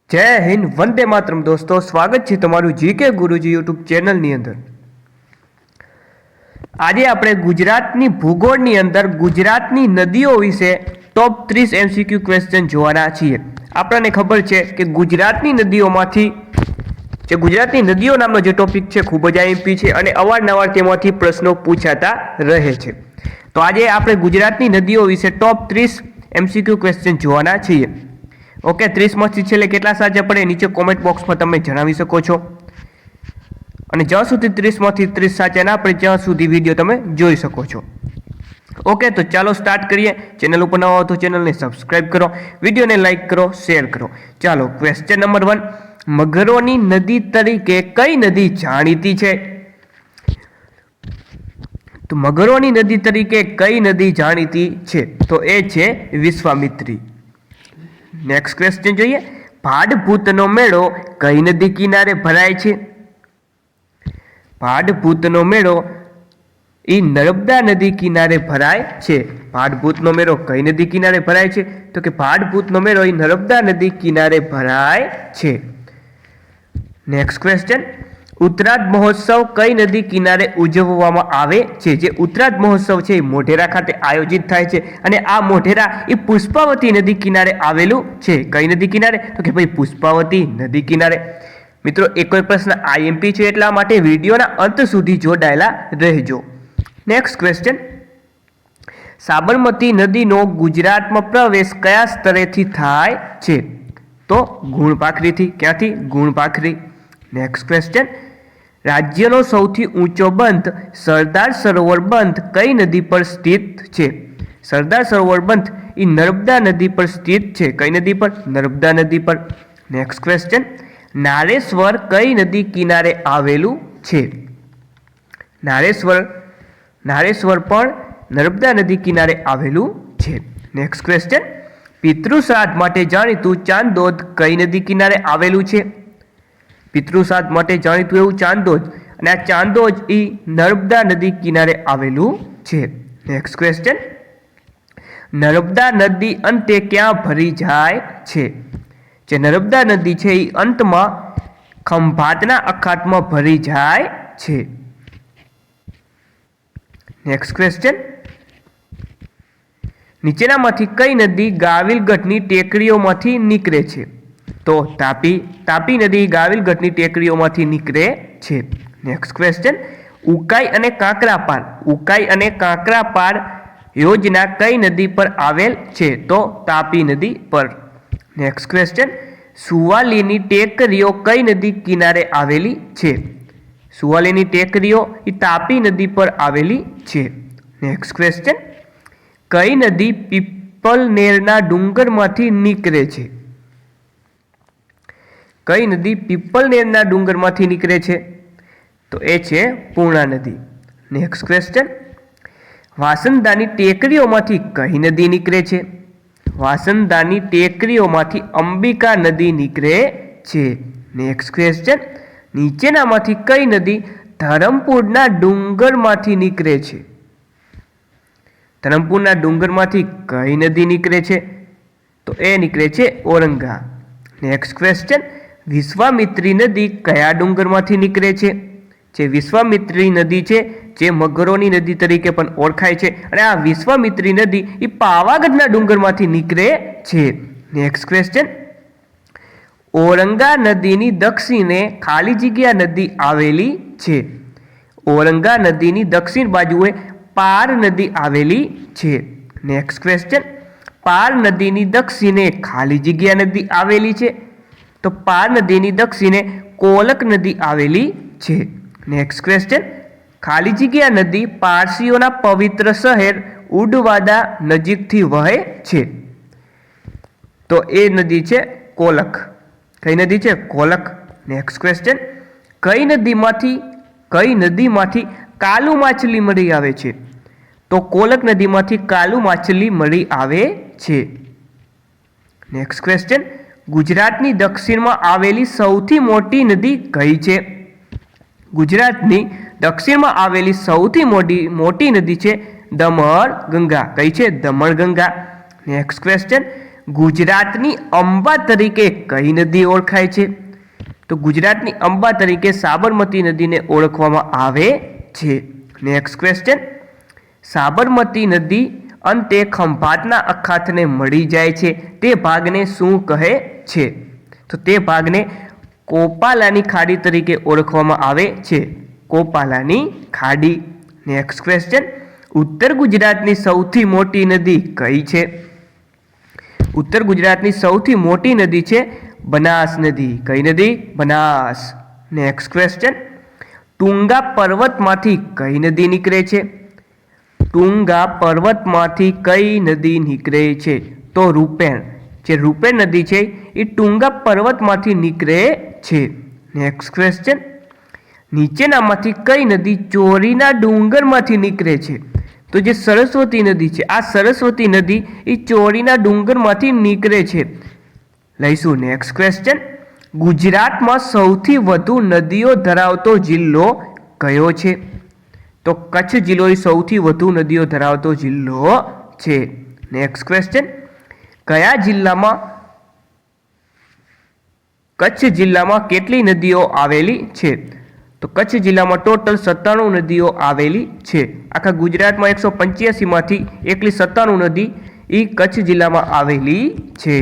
જય હિન્દ, વંદે માતરમ દોસ્તો, સ્વાગત છે તમારું જીકે ગુરુજી યુટ્યુબ ચેનલની અંદર। આજે આપણે ગુજરાતની ભૂગોળની અંદર ગુજરાતની નદીઓ વિશે ટોપ 30 MCQ ક્વેશ્ચન જોવાના છીએ। આપણને ખબર છે કે ગુજરાતની નદીઓમાંથી જે ગુજરાતની નદીઓ નામનો જે ટોપિક છે ખૂબ જ આઈએમપી છે અને અવારનવાર તેમાંથી પ્રશ્નો પૂછાતા રહે છે। તો આજે આપણે ગુજરાતની નદીઓ વિશે ટોપ 30 MCQ ક્વેશ્ચન જોવાના છીએ। ઓકે, 30 માંથી છેલ્લે કેટલા સાચા પડે નીચે કોમેન્ટ બોક્સમાં તમે જણાવી શકો છો। અને જ્યાં સુધી 30 માંથી 30 સાચા ના પડે ત્યાં સુધી વિડીયો તમે જોઈ શકો છો। ઓકે, તો ચાલો સ્ટાર્ટ કરીએ। ચેનલ ઉપર નવા હો તો ચેનલને સબસ્ક્રાઇબ કરો, વિડીયોને લાઇક કરો, શેર કરો। ચાલો, ક્વેશ્ચન નંબર 1, મગરોની નદી તરીકે કઈ નદી જાણીતી છે? તો મગરોની નદી તરીકે કઈ નદી જાણીતી છે? તો એ છે વિશ્વામિત્રી। નેક્સ્ટ ક્વેશ્ચન જોઈએ, ભાડભૂતનો મેળો કઈ નદી કિનારે ભરાય છે? ભાડભૂતનો મેળો એ નર્મદા નદી કિનારે ભરાય છે। ભાડભૂતનો મેળો કઈ નદી કિનારે ભરાય છે? તો કે ભાડભૂતનો મેળો એ નર્મદા નદી કિનારે ભરાય છે। નેક્સ્ટ ક્વેશ્ચન, ઉત્તરાધ મહોત્સવ કઈ નદી કિનારે ઉજવવામાં આવે છે? જે ઉત્તરાધ મહોત્સવ છે એ મોઢેરા ખાતે આયોજિત થાય છે અને આ મોઢેરા એ પુષ્પાવતી નદી કિનારે આવેલું છે। કઈ નદી કિનારે? તો કે ભાઈ પુષ્પાવતી નદી કિનારે। મિત્રો, એક પ્રશ્ન આઈએમપી છે એટલા માટે વિડીયોના અંત સુધી જોડાયેલા રહેજો। નેક્સ્ટ ક્વેશ્ચન, સાબરમતી નદીનો ગુજરાતમાં પ્રવેશ કયા સ્તરેથી થાય છે? તો ગુણપાખરીથી। ક્યાંથી? ગુણપાખરી। નેક્સ્ટ ક્વેશ્ચન, રાજ્યનો સૌથી ઊંચો બંધ સરદાર સરોવર બંધ કઈ નદી પર સ્થિત છે? સરદાર સરોવર બંધ એ નર્મદા નદી પર સ્થિત છે। કઈ નદી પર? નર્મદા નદી પર। નેક્સ્ટ ક્વેશ્ચન, નારેશ્વર કઈ નદી કિનારે આવેલું છે? નારેશ્વર પણ નર્મદા નદી કિનારે આવેલું છે। નેક્સ્ટ ક્વેશ્ચન, પિતૃશ્રાદ્ધ માટે જાણીતું ચાંદોદ કઈ નદી કિનારે આવેલું છે? પિતૃશ્રાદ્ધ માટે જાણીતું એવું ચાંદોદ, અને આ ચાંદોદ એ નર્મદા નદી કિનારે આવેલું છે। નેક્સ્ટ ક્વેશ્ચન, નર્મદા નદી અંતે ક્યાં ભરી જાય છે? જે નર્મદા નદી છે એ અંતમાં ખંભાતના અખાતમાં ભરી જાય છે। નેક્સ્ટ ક્વેશ્ચન, નીચેનામાંથી કઈ નદી ગાવિલગઢની ટેકરીઓમાંથી નીકળે છે? તો તાપી નદી ગાવિલગઢની ટેકરીઓમાંથી નીકળે છે। નેક્સ્ટ ક્વેશ્ચન, ઉકાઈ અને કાંકરાપાર યોજના કઈ નદી પર આવેલ છે? તો તાપી નદી પર। નેક્સ્ટ ક્વેશ્ચન, સુવાલીની ટેકરીઓ કઈ નદી કિનારે આવેલી છે? સુવાલીની ટેકરીઓ એ તાપી નદી પર આવેલી છે। નેક્સ્ટ ક્વેશ્ચન, કઈ નદી પીપલનેરના ડુંગરમાંથી નીકળે છે? કઈ નદી પીપલનેરના ડુંગરમાંથી નીકળે છે? તો એ છે પૂર્ણા નદી। નેક્સ્ટ ક્વેશ્ચન, વાસંદાની ટેકરીઓમાંથી કઈ નદી નીકળે છે? વાસંદાની ટેકરીઓમાંથી અંબિકા નદી નીકળે છે। નેક્સ્ટ ક્વેશ્ચન, નીચેનામાંથી કઈ નદી ધરમપુરના ડુંગરમાંથી નીકળે છે? ધરમપુરના ડુંગરમાંથી કઈ નદી નીકળે છે? તો એ નીકળે છે ઔરંગા। નેક્સ્ટ ક્વેશ્ચન, વિશ્વામિત્રી નદી કયા ડુંગરમાંથી નીકળે છે? જે વિશ્વામિત્રી નદી છે જે મગરોની નદી તરીકે પણ ઓળખાય છે અને આ વિશ્વામિત્રી નદી એ પાવાગઢના ડુંગરમાંથી નીકળે છે। નેક્સ્ટ ક્વેશ્ચન, ઔરંગા નદીની દક્ષિણે ખાલી જગ્યા નદી આવેલી છે? ઔરંગા નદીની દક્ષિણ બાજુએ પાર નદી આવેલી છે। નેક્સ્ટ ક્વેશ્ચન, પાર નદીની દક્ષિણે ખાલી જગ્યા નદી આવેલી છે? તો પાર નદીની દક્ષિણે કોલક નદી આવેલી છે। નેક્સ્ટ ક્વેશ્ચન, ખાલી જગ્યા નદી પારસીઓના પવિત્ર શહેર ઉડવાદા નજીકથી વહે છે? તો એ નદી છે કોલક। કઈ નદી છે? કોલક। નેક્સ્ટ ક્વેશ્ચન, કઈ નદીમાંથી કાલુ માછલી મળી આવે છે? તો કોલક નદીમાંથી કાલુ માછલી મળી આવે છે। નેક્સ્ટ ક્વેશ્ચન, ગુજરાતની દક્ષિણમાં આવેલી સૌથી મોટી નદી કઈ છે? ગુજરાતની દક્ષિણમાં આવેલી સૌથી મોટી નદી છે દમણ ગંગા। કઈ છે? દમણ ગંગા। નેક્સ્ટ ક્વેશ્ચન, ગુજરાતની અંબા તરીકે કઈ નદી ઓળખાય છે? તો ગુજરાતની અંબા તરીકે સાબરમતી નદીને ઓળખવામાં આવે છે. નેક્સ્ટ ક્વેશ્ચન, સાબરમતી નદી અંતે ખંભાતના અખાતને મળી જાય છે તે ભાગને શું કહે છે? તો તે ભાગને કોપાલાની ખાડી તરીકે ઓળખવામાં આવે છે. કોપાલાની ખાડી. નેક્સ્ટ ક્વેશ્ચન, ઉત્તર ગુજરાતની સૌથી મોટી નદી કઈ છે? ઉત્તર ગુજરાતની સૌથી મોટી નદી છે બનાસ નદી. કઈ નદી? બનાસ. નેક્સ્ટ ક્વેશ્ચન, ટુંગા પર્વતમાંથી કઈ નદી નીકળે છે? ટુંગા પર્વતમાંથી કઈ નદી નીકળે છે? તો રૂપેણ. જે રૂપેણ નદી છે એ ટુંગા પર્વતમાંથી નીકળે છે. નેક્સ્ટ ક્વેશ્ચન, નીચેનામાંથી કઈ નદી ચોરીના ડુંગરમાંથી નીકળે છે? તો જે સરસ્વતી નદી છે, આ સરસ્વતી નદી એ ચોરીના ડુંગરમાંથી નીકળે છે. લઈશું નેક્સ્ટ ક્વેશ્ચન, ગુજરાતમાં સૌથી વધુ નદીઓ ધરાવતો જિલ્લો કયો છે? તો કચ્છ જિલ્લો એ સૌથી વધુ નદીઓ ધરાવતો જિલ્લો છે. નેક્સ્ટ ક્વેશ્ચન, કયા જિલ્લામાં કચ્છ જિલ્લામાં કેટલી નદીઓ આવેલી છે? તો કચ્છ જિલ્લામાં ટોટલ 97 નદીઓ આવેલી છે. આખા ગુજરાતમાં 185 માંથી એકલી 97 નદી એ કચ્છ જિલ્લામાં આવેલી છે.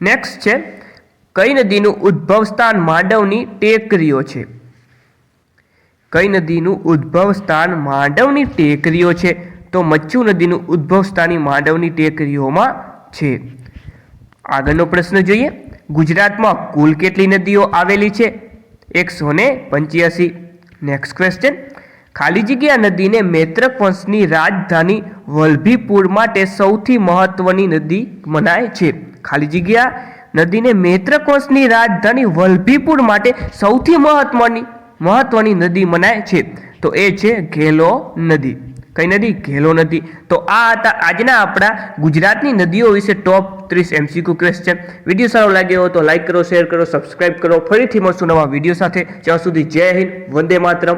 નેક્સ્ટ છે, કઈ નદીનું ઉદ્ભવ સ્થાન માંડવની ટેકરીઓ છે? કઈ નદીનું ઉદ્ભવ સ્થાન માંડવની ટેકરીઓ છે? તો મચ્છુ નદીનું ઉદ્ભવ સ્થાન માંડવની ટેકરીઓમાં છે. આગળનો પ્રશ્ન જોઈએ, ગુજરાતમાં કુલ કેટલી નદીઓ આવેલી છે? 185. નેક્સ્ટ ક્વેશ્ચન, ખાલી જગ્યા નદીને મૈત્રક વંશની રાજધાની વલભીપુર માટે સૌથી મહત્વની નદી મનાય છે. ખાલી જગ્યા નદીને મૈત્રક વંશની રાજધાની વલભીપુર માટે સૌથી મહત્વની નદી મનાય છે. તો એ છે ઘેલો નદી. કઈ નદી? ઘેલો નદી. તો આ હતા આજના આપણા ગુજરાતની નદીઓ વિશે ટોપ 30 MCQ ક્વેશ્ચન. વિડીયો સારો લાગ્યો હોય તો લાઈક કરો, શેર કરો, સબસ્ક્રાઇબ કરો. ફરીથી મળશું નવા વિડીયો સાથે. ત્યાં સુધી જય હિન્દ, વંદે માતરમ.